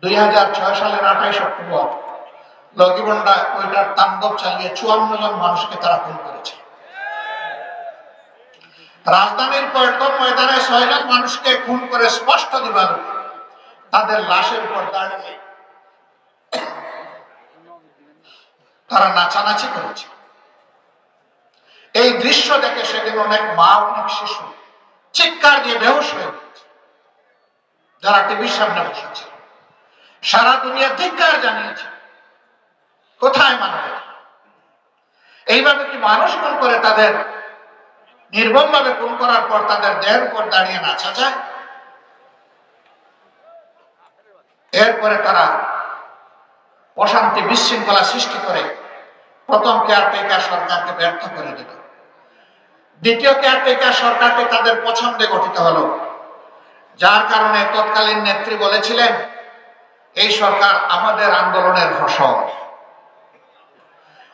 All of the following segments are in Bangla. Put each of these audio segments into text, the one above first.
2006 সালের 28 অক্টোবর লগিবন্ডা ওইটার তাণ্ডব চালিয়ে 54 জন মানুষকে তারা খুন করেছে। রাজধানীর পল্টন ময়দানে 6 জন মানুষকে খুন করে স্পষ্ট দিবালোকে তাদের লাশের উপর দাঁড়িয়ে তারা নাচানাচি করেছে। এই দৃশ্য দেখে সেদিন অনেক মা, অনেক শিশু চিৎকার দিয়ে বেহুশ হয়ে গেছে, যারা টিভির সামনে বসেছে। সারা দুনিয়া ধিক্কার জানিয়েছে। কোথায় মানবতা? এইভাবে কি মানুষ খুন করে তাদের নির্মমভাবে খুন করার পর তাদের দেহের উপর দাঁড়িয়ে নাচা যায়? এরপরে তারা অশান্তি বিশৃঙ্খলা সৃষ্টি করে প্রথম কেয়ারটেকার সরকারকে ব্যর্থ করে দিল। দ্বিতীয় কেয়ারটেকার সরকারকে তাদের পছন্দে গঠিত হলো, যার কারণে তৎকালীন নেত্রী বলেছিলেন এই সরকার আমাদের আন্দোলনের ফসল।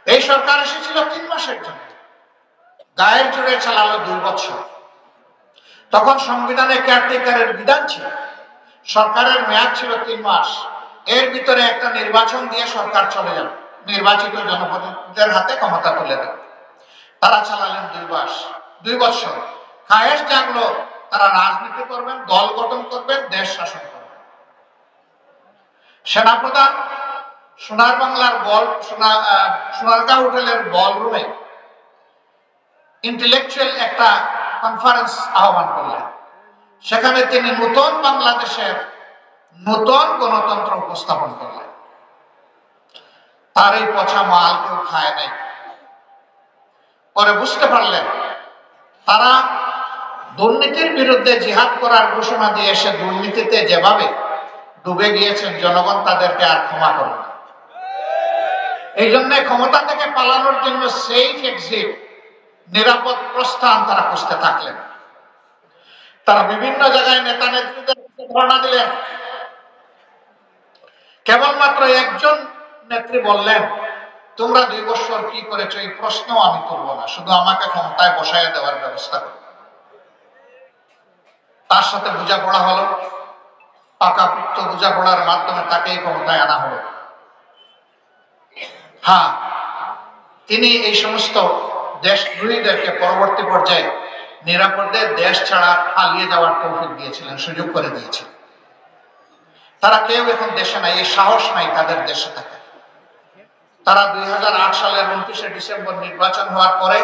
এই সরকার এসেছিল 3 মাসের জন্য, গায়ের জোরে চালালো 2 বছর। তখন সংবিধানে কেয়ারটেকারের বিধান ছিল, সরকারের মেয়াদ ছিল 3 মাস। এর ভিতরে একটা নির্বাচন দিয়ে সরকার চলে যাবে, নির্বাচিত জনপ্রতিনিধিদের হাতে ক্ষমতা তুলে দেবে। তারা চালালেন 2 বছর। খায়েশ জাগলো তারা রাজনীতি করবেন, দল গঠন করবেন, দেশ শাসন করবেন। সেনাপ্রধান সোনার বাংলার সোনারগাঁও হোটেলের বলরুমে ইন্টেলেকচুয়াল একটা কনফারেন্স আহ্বান করলেন। সেখানে তিনি নতুন বাংলাদেশের নতুন গণতন্ত্র উপস্থাপন করলেন। তার এই পচা মাল কেউ খায় নাই। পরে বুঝতে পারলেন তারা দুর্নীতির বিরুদ্ধে জিহাদ করার ঘোষণা দিয়ে এসে দুর্নীতিতে যেভাবে ডুবে গিয়েছেন, জনগণ তাদেরকে আর ক্ষমা করবে না। এই জন্য ক্ষমতা থেকে পালানোর জন্য সেফ এক্সিট, নিরাপদ প্রস্থান তারা খুঁজতে থাকলেন। তারা বিভিন্ন জায়গায় নেতা নেত্রীদের ধর্ণা দিলেন। কেবলমাত্র একজন নেত্রী বললেন তোমরা 2 বছর কি করেছো এই প্রশ্ন আমি করব না, শুধু আমাকে ক্ষমতায় বসায় দেওয়ার ব্যবস্থা করো। তার সাথে বোঝাপড়া হলো, পাকাপোক্ত বোঝাপড়ার মাধ্যমে তাকে ক্ষমতায় আনা হলো। হ্যাঁ, তিনি এই সমস্ত দেশদ্রোহীদেরকে পরবর্তী পর্যায়ে নিরাপদে দেশ ছাড়া পালিয়ে যাওয়ার তৌফিক দিয়েছিলেন, সুযোগ করে দিয়েছিলেন। তারা কেউ এখন দেশে নাই, এই সাহস নাই তাদের দেশে থাকে। তারা 2008 সালের 29শে ডিসেম্বর নির্বাচন হওয়ার পরে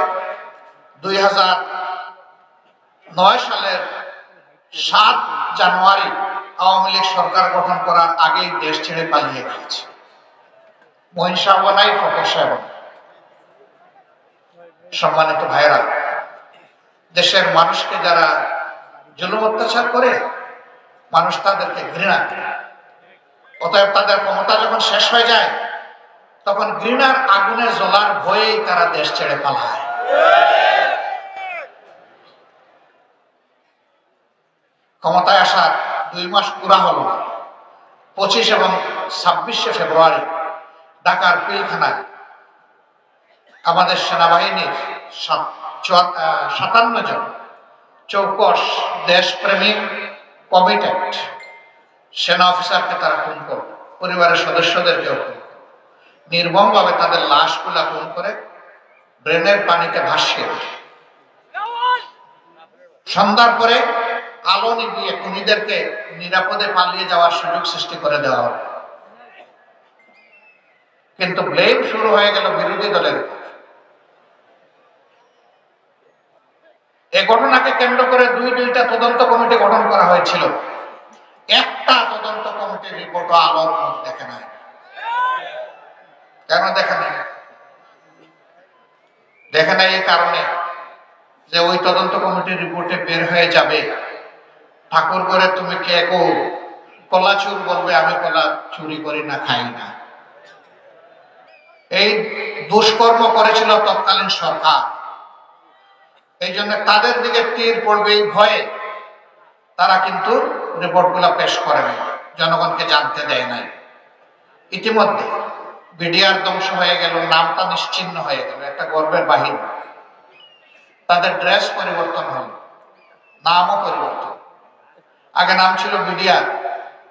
2009 সালের 7 জানুয়ারি আওয়ামী লীগ সরকার গঠন করার আগেই দেশ ছেড়ে পালিয়ে গিয়েছে। মহিষা নাই, ফকর সাহেব। সম্মানিত ভাইরা, দেশের মানুষকে যারা জুলুম অত্যাচার করে, মানুষ তাদেরকে ঘৃণা করে। অতএব তাদের ক্ষমতা যখন শেষ হয়ে যায়, তখন ঘৃণার আগুনে জ্বলার ভয়েই তারা দেশ ছেড়ে পালায়। ক্ষমতায় আসার 2 মাস পুরা হলো না। 25 এবং 26শে ফেব্রুয়ারি ঢাকার পিলখানায় আমাদের সেনাবাহিনীর 57 জন চৌকস দেশপ্রেমিক কমিটেড সেনা অফিসারকে তারা খুন করবে, পরিবারের সদস্যদেরকেও খুন করবে। নির্মমভাবে তাদের লাশগুলা খুন করে ব্রেনের পানিতে ভাসিয়ে দেয়। সন্ধ্যার পরে আলো নিভিয়ে খুনিদেরকে নিরাপদে পালিয়ে যাওয়ার সুযোগ সৃষ্টি করে দেওয়া হবে। কিন্তু ব্লেম শুরু হয়ে গেল বিরোধী দলের। এই ঘটনাকে কেন্দ্র করে 2টা তদন্ত কমিটি গঠন করা হয়েছিল। একটা তদন্ত কমিটির রিপোর্টও আলোর মুখ দেখে নাই। কেন দেখে নাই? দেখে নাই এই কারণে যে ওই তদন্ত কমিটির রিপোর্টে বের হয়ে যাবে ঠাকুর করে তুমি কে কলা চুর বলবে, আমি কলা চুরি করি না, খাই না। এই দুষ্কর্ম করেছিল তৎকালীন সরকার। এই জন্য তাদের দিকে তীর পড়বে এই ভয়ে তারা কিন্তু রিপোর্টগুলো পেশ করে নাই, জনগণকে জানতে দেয় নাই। ইতিমধ্যে বিডিআর ধ্বংস হয়ে গেল, নামটা নিশ্চিহ্ন হয়ে গেল, একটা গর্বের বাহিনী। তাদের ড্রেস পরিবর্তন হল, নামও পরিবর্তন। আগে নাম ছিল বিডিআর,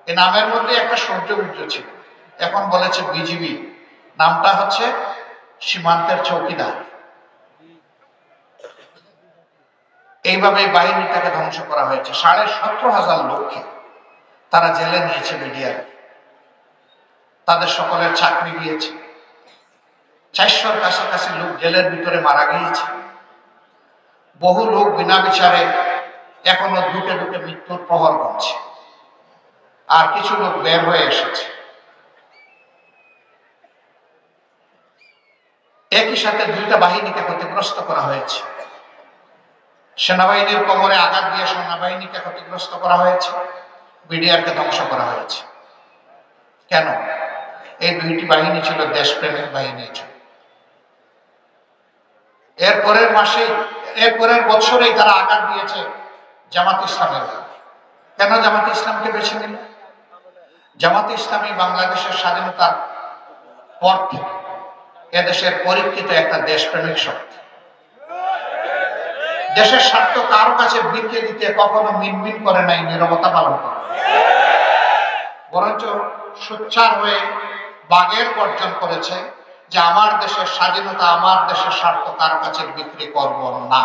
এই নামের মধ্যে একটা সৌর্য ছিল, এখন বলেছে বিজিবি, নামটা হচ্ছে সীমান্তের চৌকিদার। এইভাবে বাহিনীটাকে ধ্বংস করা হয়েছে। 17,500 লোককে তারা জেলে নিয়েছে মিডিয়ার, তাদের সকলের চাকরি গিয়েছে, 400-র কাছাকাছি লোক জেলের ভিতরে মারা গিয়েছে, বহু লোক বিনা বিচারে এখনো ঢুকে ঢুকে মৃত্যুর প্রহর গুনছে, আর কিছু লোক বের হয়ে এসেছে। একই সাথে দুইটা বাহিনীকে ক্ষতিগ্রস্ত করা হয়েছে। সেনাবাহিনীর কোমরে আঘাত দিয়ে সেনাবাহিনীকে ক্ষতিগ্রস্ত করা হয়েছে, বিডিআরকে ধ্বংস করা হয়েছে। কেন? এই দুইটি বাহিনী ছিল দেশপ্রেমিক বাহিনী। এরপরের বছরেই তারা আঘাত দিয়েছে জামাত ইসলামের। কেন জামাত ইসলামকে বেছে নিল? জামাত ইসলামী বাংলাদেশের স্বাধীনতার পর থেকে এদেশের পরীক্ষিত একটা দেশপ্রেমিক শক্তি। দেশের স্বার্থ কারো কাছে বিক্রি দিতে কখনো মিনমিন করে নাই, নীরবতা পালন করে, বরঞ্চ সোচ্চার হয়ে বাগের গর্জন করেছে যে আমার দেশের স্বাধীনতা, আমার দেশের স্বার্থ কারো কাছে বিক্রি করব না।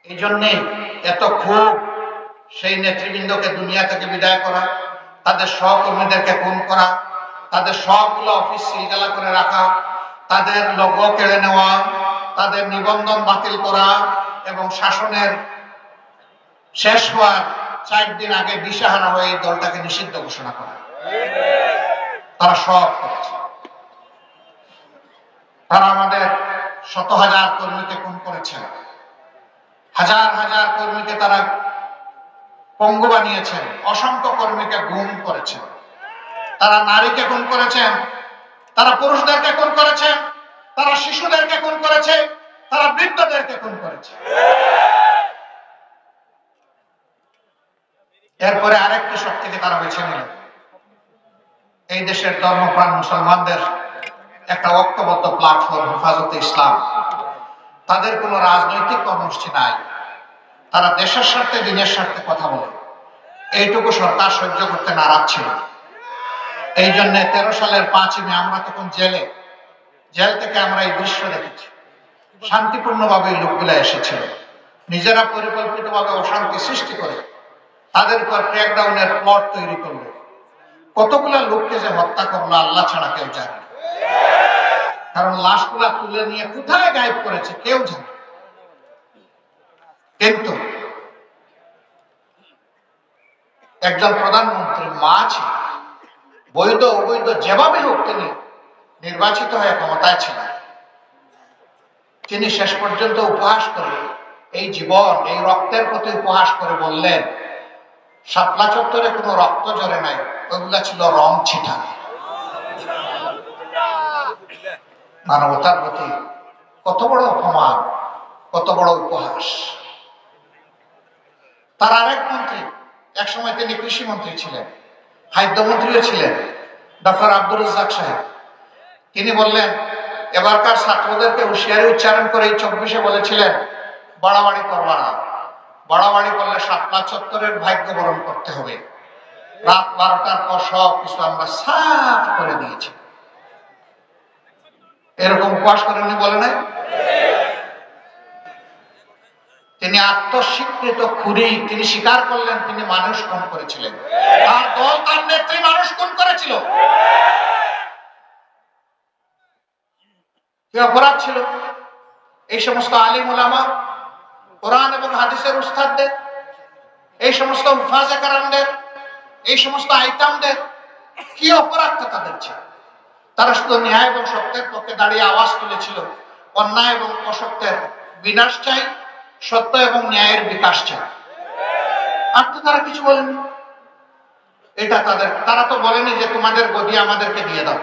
এই জন্যে এত ক্ষোভ, সেই নেতৃবৃন্দকে দুনিয়া থেকে বিদায় করা, তাদের সহকর্মীদেরকে খুন করা, তাদের সবগুলো অফিস সিলগালা করে রাখা, তাদের লোগো কেড়ে নেওয়া, তাদের নিবন্ধন বাতিল করা এবং শাসনের শেষ হওয়ার 4 দিন আগে দিশাহারা হয়ে এই দলটাকে নিষিদ্ধ ঘোষণা করা। তারা সব করেছে। তারা আমাদের শত হাজার কর্মীকে খুন করেছেন, হাজার হাজার কর্মীকে তারা পঙ্গু বানিয়েছেন, অসংখ্য কর্মীকে গুম করেছেন। তারা নারীকে খুন করেছেন, তারা পুরুষদেরকে খুন করেছেন, তারা শিশুদেরকে খুন করেছে, তারা বৃদ্ধদেরকে খুন করেছে। এরপরে আরেকটি শক্তিকে তারা বেছে নিল, এই দেশের ধর্মপ্রাণ মুসলমানদের একটা ঐক্যবদ্ধ প্ল্যাটফর্ম হেফাজতে ইসলাম। তাদের কোনো রাজনৈতিক কর্মসূচি নাই, তারা দেশের স্বার্থে দিনের স্বার্থে কথা বলে। এইটুকু সরকার সহ্য করতে নারাজ ছিল। এই জন্য 13 সালের 5ই মে আমরা তখন জেল থেকে আমরা এই দৃশ্য দেখেছি। শান্তিপূর্ণভাবে লোকগুলা এসেছিল, নিজেরা পরিকল্পিতভাবে অশান্তি সৃষ্টি করে তাদের উপর ক্র্যাকডাউনের প্লট তৈরি করলো। কতগুলা লোককে যে হত্যা করলো আল্লাহ ছাড়া কেউ জানে না, কারণ লাশগুলা তুলে নিয়ে কোথায় গায়েব করেছে কেউ জানে। কিন্তু একজন প্রধানমন্ত্রী মা ছিল, বৈধ অবৈধ যেভাবে হোক তিনি নির্বাচিত হয়ে ক্ষমতায় ছিলেন। তিনি শেষ পর্যন্ত উপহাস করে, এই জীবন, এই রক্তের প্রতি উপহাস করে বললেন, শাপলা চত্বরে কোনো রক্ত ঝরে নাই, ওগুলা ছিল রং ছিটা। মানবতার প্রতি কত বড় অপমান, কত বড় উপহাস। তার আরেক মন্ত্রী, একসময় তিনি কৃষি মন্ত্রী ছিলেন, খাদ্যমন্ত্রীও ছিলেন, ডক্টর আব্দুর রাজ্জাক সাহেব, তিনি বললেন, এবারকার ছাত্রদেরকে হুঁশিয়ারি উচ্চারণ করে 24-এ বলেছিলেন, বাড়াবাড়ি করবা না, বাড়াবাড়ি করলে শাপলা চত্বরের ভাগ্য বরণ করতে হবে। রাত 12টার পর সব কিছু আমরা সাফ করে দিয়েছি। এরকম উপহাস করেন বলে নাই? তিনি আত্মস্বীকৃত খুনি, তিনি স্বীকার করলেন তিনি মানুষ খুন করেছিলেন, তার দল, তার নেত্রী মানুষ খুন করেছিল। কি অপরাধ ছিল এই সমস্ত আলিম উলামা, কোরআন এবং হাদিসের উস্তাদদের, এই সমস্ত হুফাজে কেরামদের, এই সমস্ত আইতামদের কি অপরাধ তাদের ছিল? তারা শুধু ন্যায় এবং সত্যের পক্ষে দাঁড়িয়ে আওয়াজ তুলেছিল, অন্যায় এবং অসত্যের বিনাশ চাই, সত্য এবং ন্যায়ের বিকাশ চাই। আর তো তারা কিছু বলেনি। এটা তারা তো বলেনি যে তোমাদের গদি আমাদেরকে দিয়ে দাও,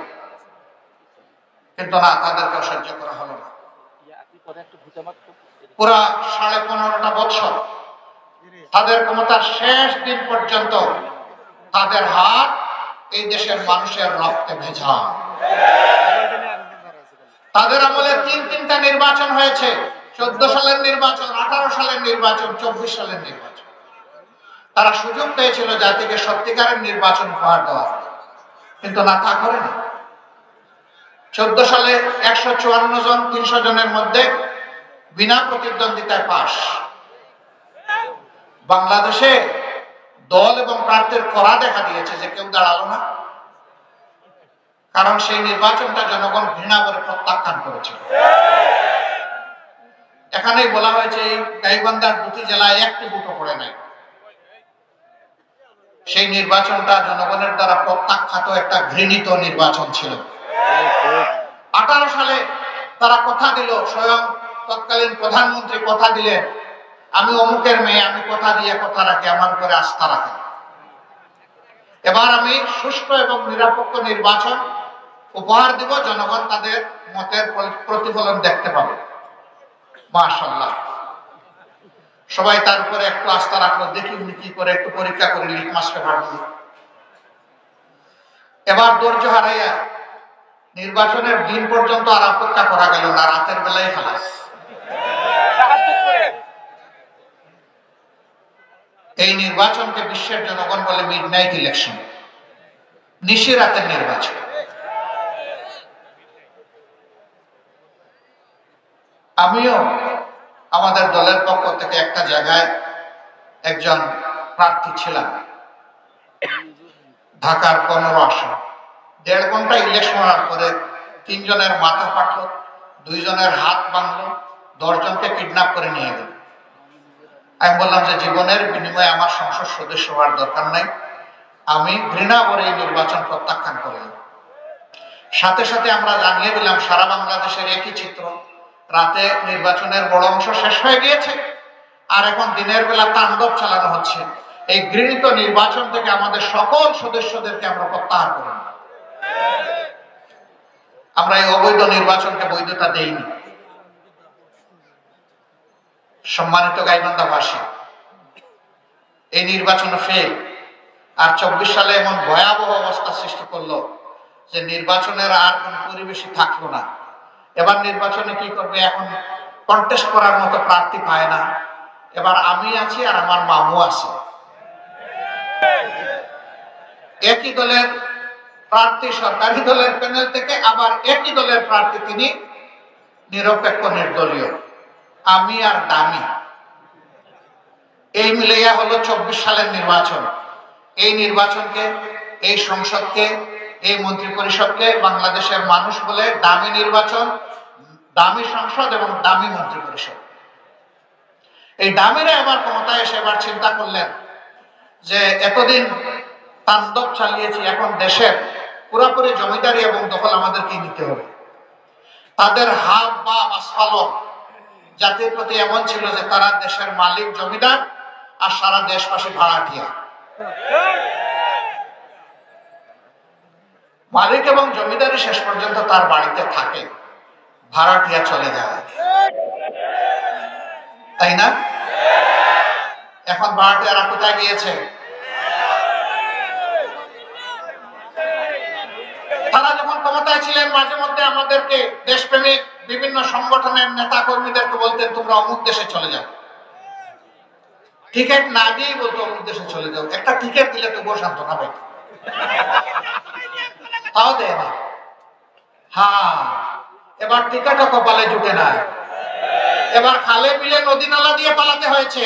কিন্তু না, তাদেরকে সহ্য করা হলো না। পুরা 15.5 বছর তাদের ক্ষমতার শেষ দিন পর্যন্ত তাদের হাত এই দেশের মানুষের রক্তে ভেজা। তাদের আমলে 3টা নির্বাচন হয়েছে, 14 সালের নির্বাচন, 18 সালের নির্বাচন, 24 সালের নির্বাচন। তারা সুযোগ পেয়েছিল জাতিকে সত্যিকারের নির্বাচন উপহার দেওয়া, কিন্তু না, তা করে না। 14 সালে 154 জন 300 জনের মধ্যে বিনা প্রতিদ্বন্দ্বিতায় পাস। বাংলাদেশে দল এবং প্রার্থীর কড়া দেখা দিয়েছে যে কেউ দাঁড়ালো না, কারণ সেই নির্বাচনটা জনগণ ঘৃণা করে প্রত্যাখ্যান করেছিল। এখানেই বলা হয়েছে এই গাইবান্ধার 2টি জেলায় একটি ভোটও পড়ে নাই। সেই নির্বাচনটা জনগণের দ্বারা প্রত্যাখ্যাত একটা ঘৃণিত নির্বাচন ছিল। 18 সালে তারা কথা দিল, স্বয়ং তৎকালীন প্রধানমন্ত্রী কথা দিলেন, আমি অমুকের মেয়ে, আমি কথা দিয়ে কথা রাখি, আমার উপরে আস্থা রাখেন। এবার আমি সুষ্ঠু এবং নিরপেক্ষ নির্বাচন উপহার দিব, জনগণ তাদের মতের প্রতিফলন দেখতে পাবে। মাশাআল্লাহ, সবাই তার উপরে একটু আস্থা রাখলো, দেখি উনি কি করে, একটু পরীক্ষা করে লিটমাস পেপার দিয়ে। এবার ধৈর্য হারাইয়া নির্বাচনের দিন পর্যন্ত আর অপেক্ষা করা গেল না, রাতের বেলায় খালাস। এই নির্বাচনকে বিশ্বের জনগণ বলে মিডনাইট ইলেকশন, নিশি রাতের নির্বাচন। আমিও আমাদের দলের পক্ষ থেকে একটা জায়গায় একজন প্রার্থী ছিলাম, ঢাকার 15 আসন। 1.5 ঘন্টা ইলেকশন হওয়ার পরে 3 জনের মাথা ফাটলো, 2 জনের হাত ভাঙলো, 10 জনকে কিডন্যাপ করে নিয়ে গেল। আমি বললাম যে জীবনের বিনিময়ে আমার সংসদ সদস্য হওয়ার দরকার নাই, আমি ঘৃণা করে এই নির্বাচন প্রত্যাখ্যান করলাম। সাথে সাথে আমরা জানিয়ে দিলাম সারা বাংলাদেশের একই চিত্র, রাতে নির্বাচনের বড় অংশ শেষ হয়ে গিয়েছে, আর এখন দিনের বেলা তাণ্ডব চালানো হচ্ছে। এই ঘৃণিত নির্বাচন থেকে আমাদের সকল সদস্যদেরকে আমরা প্রত্যাহার করব। আমরা এই অবৈধ নির্বাচনকে বৈধতা দেইনি। সম্মানিত গাইবান্ধাবাসী, এই নির্বাচন ফেল, আর 24 সালে এমন ভয়াবহ অবস্থা সৃষ্টি করলো যে নির্বাচনের আর কোন পরিবেশই থাকলো না। এবার নির্বাচনে কি করবে, এখন কন্টেস্ট করার মতো প্রার্থী পায় না। এবার আমি আছি আর আমার মামু আছে, একই দলের প্রার্থী, সরকারি দলের প্যানেল থেকে, আবার একই দলের প্রার্থী তিনি নিরপেক্ষ নির্দলীয়, আমি আর দামি। এই মিলাইয়া হলো 24 সালের নির্বাচন। এই নির্বাচনকে, এই সংসদকে, এই মন্ত্রী পরিষদকে বাংলাদেশের মানুষ বলে দামি নির্বাচন, দামি সংসদ এবং দামি মন্ত্রী পরিষদ। এই দামিরা এবার ক্ষমতায় এসে এবার চিন্তা করলেন যে এতদিন তাণ্ডব চালিয়েছি, এখন দেশের পুরোপুরি জমিদারি এবং দখল আমাদেরকে নিতে হবে। তাদের হাত বা আস্ফালন জাতির প্রতি এমন ছিল যে তারা দেশের মালিক জমিদার আর সারা দেশবাসী ভাড়াটিয়া। মালিক এবং জমিদারি শেষ পর্যন্ত তার বাড়িতে থাকে, ভাড়াটিয়া চলে যায়, তাই না? এখন ভাড়াটিয়ারা কোথায় গিয়েছে? তারা যখন ক্ষমতায় ছিলেন মাঝে মধ্যে আমাদেরকে দেশপ্রেমিক বিভিন্ন সংগঠনের নেতা কর্মীদেরকে বলতেন তোমরা অমুক দেশে চলে যাও, টিকিট না দিয়েই বলতো অমুক দেশে চলে যাও। একটা টিকিট দিলে তো বসান্ত না ভাই, তাও দেয় না। হ্যাঁ, এবার টিকিটও কপালে জুটে না, এবার খালে বিলে নদী নালা দিয়ে পালাতে হয়েছে।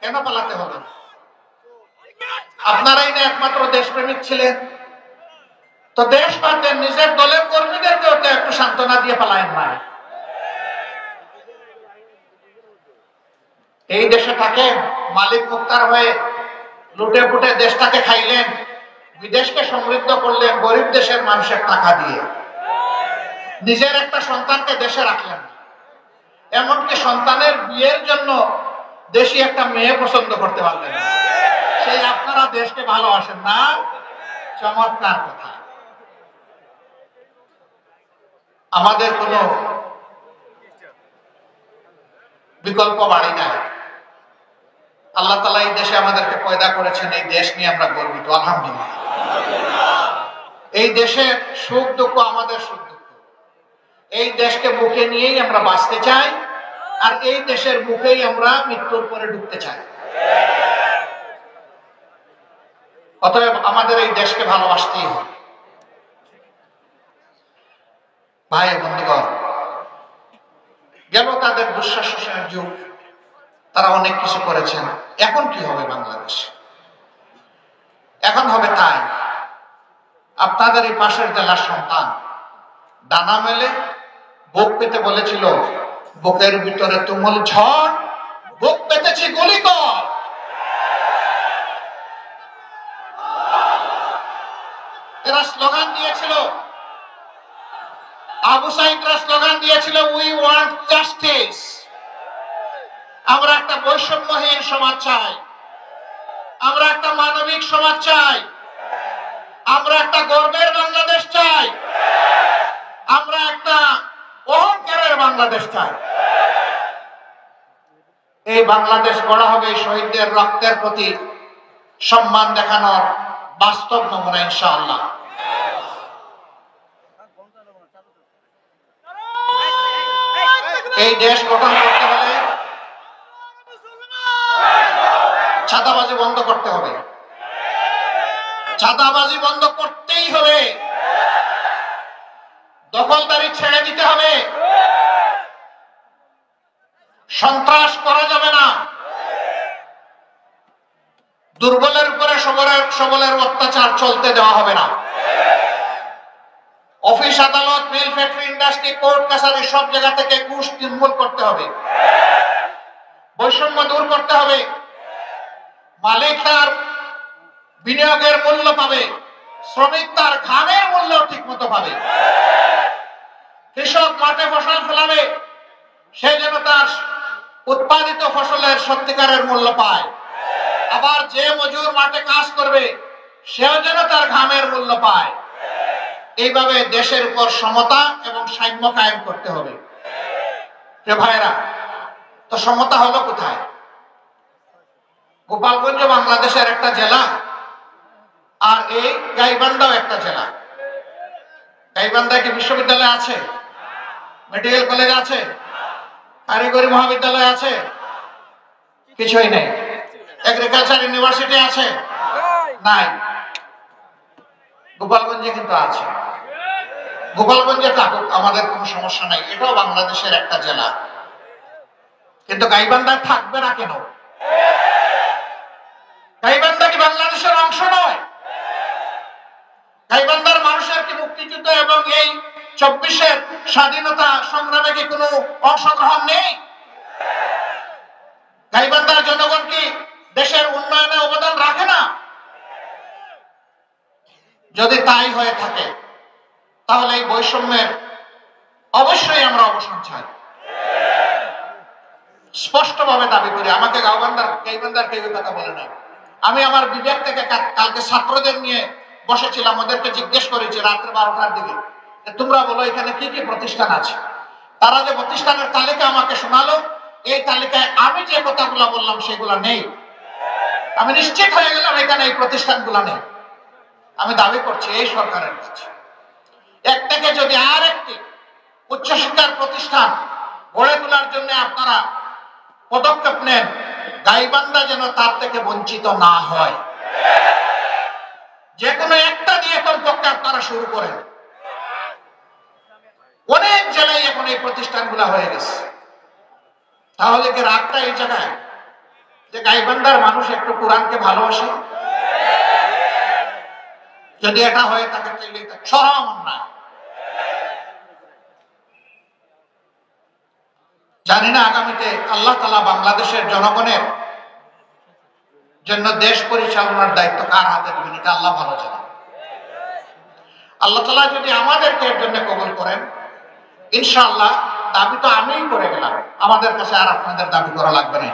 কেন পালাতে হবে? আপনারাই না একমাত্র দেশপ্রেমিক ছিলেন, তো দেশ পারতেন, নিজের দলের কর্মীদেরকেও তো একটু সান্ত্বনা দিয়ে পালায়েন না। এই দেশে থাকেন, মালিক মুক্তার হয়ে লুটে ফুটে দেশটাকে খাইলেন, বিদেশকে সমৃদ্ধ করলেন গরিব দেশের মানুষের টাকা দিয়ে, নিজের একটা সন্তানকে দেশে রাখলেন, এমনকি সন্তানের বিয়ের জন্য দেশি একটা মেয়ে পছন্দ করতে পারলেন না। সেই আপনারা দেশকে ভালোবাসেন না? চমৎকার কথা। আমাদের কোনো বিকল্প বাড়ি নাই। আল্লাহ তাআলা এই দেশে আমাদেরকে পয়দা করেছেন, এই দেশ নিয়ে আমরা গর্বিত, আলহামদুলিল্লাহ। এই দেশের সুখ দুঃখ আমাদের সুখ দুঃখ, এই দেশকে বুকে নিয়েই আমরা বাঁচতে চাই, আর এই দেশের বুকেই আমরা মৃত্যুর পরে ঢুকতে চাই। অতএব আমাদের এই দেশকে ভালোবাসতেই হবে। ভাই বন্ধুগণ, গেল তাদের দুঃশাসনের যুগ, তারা অনেক কিছু করেছেন। এখন কি হবে বাংলাদেশ? এখন হবে তাই আপনাদের এই পাশের জেলার সন্তান ডানা মেলে বুক পেতে বলেছিল, বুকের ভিতরে তুমুল ঝড়, বুক পেতেছি গুলি কর। এরা স্লোগান দিয়েছিল, আবু সাইদরা স্লোগান দিয়েছিল, উই ওয়ান্ট জাস্টিস। আমরা একটা বৈষম্যহীন সমাজ চাই, আমরা একটা মানবিক সমাজ চাই, আমরা একটা গর্বের বাংলাদেশ চাই, আমরা একটা অহংকারের বাংলাদেশ চাই। এই বাংলাদেশ গড়া হবে শহীদদের রক্তের প্রতি সম্মান দেখানোর বাস্তব নমুনা ইনশাআল্লাহ। এই দেশ গঠন করতে হলে চাঁদাবাজি বন্ধ করতে হবে, চাঁদাবাজি বন্ধ করতেই হবে, দখলদারি ছেড়ে দিতে হবে, সন্ত্রাস করা যাবে না, দুর্বলের উপরে সবলের অত্যাচার চলতে দেওয়া হবে না। অফিস আদালত, মিল, ফ্যাক্টরি, ইন্ডাস্ট্রি, কোর্ট কাছারি সব জায়গা থেকে ঘুষ নির্মূল করতে হবে, বৈষম্য দূর করতে হবে। মালিক তার বিনিয়োগের মূল্য পাবে, শ্রমিক তার ঘামের মূল্য ঠিক মতো পাবে, কৃষক মাঠে ফসল ফলাবে, সে যেন তার উৎপাদিত ফসলের সত্যিকারের মূল্য পায়। আবার যে মজুর মাঠে কাজ করবে সেও যেন তার ঘামের মূল্য পায়। এইভাবে দেশের উপর সমতা এবং সাম্য কায়েম করতে হবে। প্রিয় ভাইরা, তো সমতা হলো কোথায়? গোপালগঞ্জ বাংলাদেশের একটা জেলা, আর এই গাইবান্ধাও একটা জেলা। গাইবান্ধায় কি বিশ্ববিদ্যালয় আছে? মেডিকেল কলেজ আছে? কারিগরি মহাবিদ্যালয় আছে? কিছুই নেই। এগ্রিকালচার ইউনিভার্সিটি আছে? নাই। গোপালগঞ্জে কিন্তু আছে। গোপালগঞ্জে থাকুক, আমাদের কোনো সমস্যা নাই, এটাও বাংলাদেশের একটা জেলা। কিন্তু গাইবান্ধায় থাকবে না কেন? গাইবান্ধা কি বাংলাদেশের অংশ নয়? গাইবান্ধার মানুষের কি মুক্তিযুদ্ধ এবং এই 24-এর স্বাধীনতা সংগ্রামে কি কোনো অংশগ্রহণ নেই? গাইবান্ধার জনগণ কি দেশের উন্নয়নে অবদান রাখে না? যদি তাই হয়ে থাকে তাহলে এই বৈষম্যের অবশ্যই আমরা অবসান চাই, স্পষ্টভাবে দাবি করি। আমাকে গাইবান্ধার কেউ কথা বলে না। আমি আমার বিবেক থেকে কালকে ছাত্রদের নিয়ে বসেছিলাম, ওদেরকে জিজ্ঞেস করেছি রাত্রে 12টার দিকে, তোমরা বলো এখানে কি কি প্রতিষ্ঠান আছে। তারা যে প্রতিষ্ঠানের তালিকা আমাকে শোনালো, এই তালিকায় আমি যে কথাগুলো বললাম সেগুলো নেই। আমি নিশ্চিত হয়ে গেলাম এখানে এই প্রতিষ্ঠানগুলো নেই। আমি দাবি করছি এই সরকারের কাছে, এক থেকে যদি আর একটি উচ্চশিক্ষার প্রতিষ্ঠান গড়ে তোলার জন্য আপনারা পদক্ষেপ নেন, গাইবান্ধা যেন তার থেকে বঞ্চিত না হয়। যে কোনো একটা দিয়ে কমপক্ষে আপনারা শুরু করেন। অনেক জেলায় এখন এই প্রতিষ্ঠানগুলো হয়ে গেছে। তাহলে কি রাগটা এই জায়গায় যে গাইবান্ধার মানুষ একটু কোরআনকে ভালোবাসে? যদি এটা হয়ে থাকে তাহলে চরম অন্যায়। জানি না আগামীতে আল্লাহ তাআলা বাংলাদেশের জনগণের জন্য দেশ পরিচালনার দায়িত্ব কার হাতে দিবেন, এটা আল্লাহ ভালো জানেন। আল্লাহ তাআলা যদি আমাদেরকে এর জন্য কবুল করেন, ইনশাআল্লাহ দাবি তো আমিই করে গেলাম, আমাদের কাছে আর আপনাদের দাবি করা লাগবে না।